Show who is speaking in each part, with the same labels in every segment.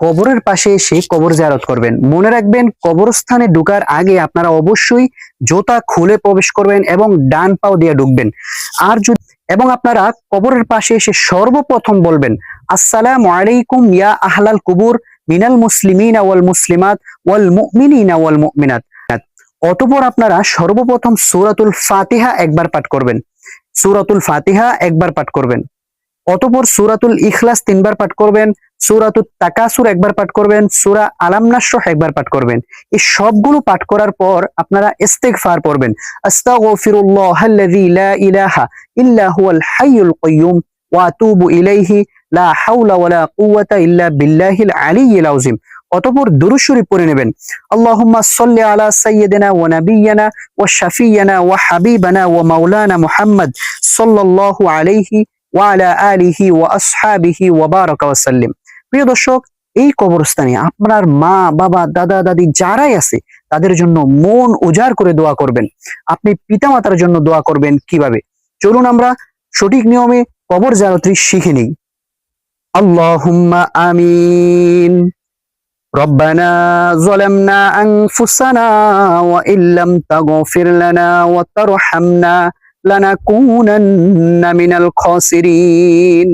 Speaker 1: কবরের পাশে এসে কবর জিয়ারত করবেন। মনে রাখবেন, কবরস্থানে ঢোকার আগে আপনারা অবশ্যই জুতা খুলে প্রবেশ করবেন এবং ডান পাও দিয়ে ঢুকবেন। আর যদি এবং আপনারা কবরের পাশে এসে সর্বপ্রথম বলবেন, আসসালামু আলাইকুম ইয়া আহলাল কুবুর মিনাল মুসলিমিনা ওয়াল মুসলিমাত ওয়াল মুমিনিনা ওয়াল মুমিনাত। অতঃপর আপনারা সর্বপ্রথম সূরাতুল ফাতিহা একবার পাঠ করবেন। সূরাতুল ফাতিহা একবার পাঠ করবেন। অতঃপর সূরাতুল ইখলাস 3 বার পাঠ করবেন, সূরাতুত তাকাসুর একবার পাঠ করবেন, সূরা আলাম নাশরাহ একবার পাঠ করবেন। এই সবগুলো পাঠ করার পর আপনারা ইস্তিগফার পড়বেন। আস্তাগফিরুল্লাহাল্লাযী লা ইলাহা ইল্লা হুয়াল হাইয়ুল কাইয়্যুম ওয়া আতুবু ইলাইহি লা হাওলা ওয়ালা কুওয়াতা ইল্লা বিল্লাহিল আলিয়্যিল আযীম। অতঃপর দুরূদ শরীফ পড়ে নেবেন। আল্লাহুম্মা সাল্লি আলা সাইয়্যিদিনা ওয়া নাবিয়্যিনা ওয়া শাফিয়্যিনা ওয়া হাবিবানা ওয়া মাওলানা মুহাম্মদ সাল্লাল্লাহু আলাইহি ওয়া আলা আলিহি ওয়া আসহাবিহি ওয়া বারাকা ওয়া সাল্লিম। প্রিয় দর্শক, এই কবরস্থানে আপনার মা, বাবা, দাদা, দাদি যারাই আছে তাদের জন্য মন উজাড় করে দোয়া করবেন। আপনি পিতামাতার জন্য দোয়া করবেন কিভাবে, চলুন আমরা সঠিক নিয়মে কবর জিয়ারতটি শিখে নিই। আল্লাহুম্মা আমিন। ربنا ظلمنا أنفسنا وإن لم تغفر لنا وترحمنا لنكونن من الخاسرين।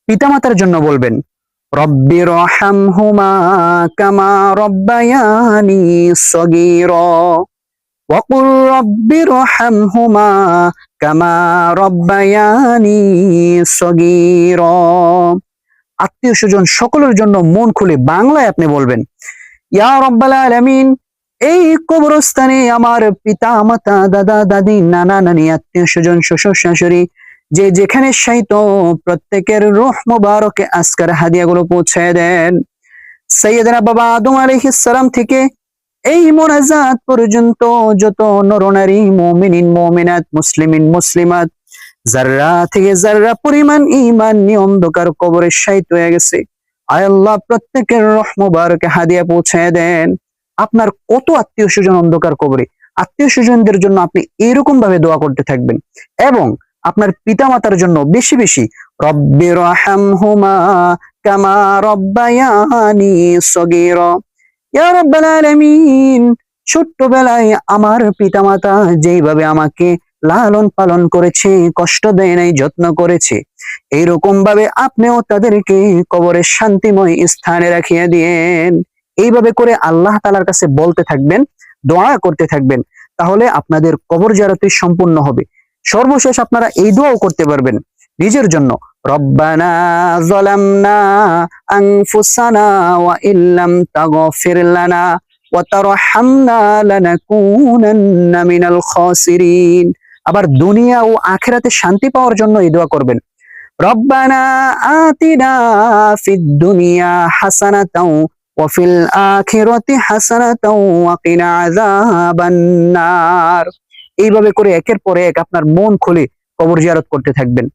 Speaker 1: পিতামাতার জন্য বলবেন, রব্বির রহমহুমা কামা রব্বায়ানি সগীরা ওয়াকুর রব্বির রহমহুমা কামা রব্বায়ানি সগীরা। আত্মীয় স্বজন সকলের জন্য মন খুলে বাংলায় আপনি বলবেন, ইয়া রব্বাল আলামিন, এই কবরস্থানে আমার পিতা মাতা, দাদা দাদি, নানা নানি, আত্মীয় স্বজন, শ্বশুর শাশুড়ি যে যেখানে শায়িত প্রত্যেকের রূহ মুবারকে আজকের হাদিয়াগুলো পৌঁছায় দেন। সাইয়েদনা বাবা আদম আলাইহিস সালাম থেকে এই মোনাজাত পর্যন্ত যত নরনারী, মুমিনিন মুমিনাত, মুসলিমিন মুসলিমাত যাররা থেকে যাররা পরিমাণ ঈমান নিয়ে অন্ধকার কবরে শায়িত হয়ে গেছে, আয় আল্লাহ প্রত্যেকের রূহ মুবারকে হাদিয়া পৌঁছায় দেন। আপনার কত আত্মীয় স্বজন অন্ধকার কবরে, আত্মীয় স্বজনদের জন্য আপনি এরকম ভাবে দোয়া করতে থাকবেন এবং আপনার পিতামাতার জন্য বেশি বেশি রব্বির রহমহুমা কামা রব্বায়ানি সগীরা। ইয়া রাব্বাল আলামিন, ছোট্টবেলায় আমার পিতামাতা যেইভাবে আমাকে লালন পালন করেছে, কষ্ট দেয় নাই, যত্ন করেছে, এইরকম ভাবে আপনিও তাদেরকে কবরের শান্তিময় স্থানে রাখিয়ে দিয়েন। এইভাবে করে আল্লাহ তাআলার কাছে বলতে থাকবেন, দোয়া করতে থাকবেন, তাহলে আপনাদের কবর জিয়ারতটি সম্পূর্ণ হবে। সর্বশেষ আপনারা এই দোয়াও করতে পারবেন নিজের জন্য, রব্বানা যালামনা আনফুসানা ওয়া ইল্লাম তাগফির লানা ওয়া তারহামনা লানাকুনান্না মিনাল খাসিরিন। আবার দুনিয়া ও আখিরাতে শান্তি পাওয়ার জন্য এই দোয়া করবেন, রব্বানা আতিনা ফিদ দুনিয়া হাসানাতাও ওয়া ফিল আখিরাতি হাসানাতাও ওয়া কিনা আযাবান নার। এইভাবে করে একের পর এক আপনার মন খুলে কবর জিয়ারত করতে থাকবেন।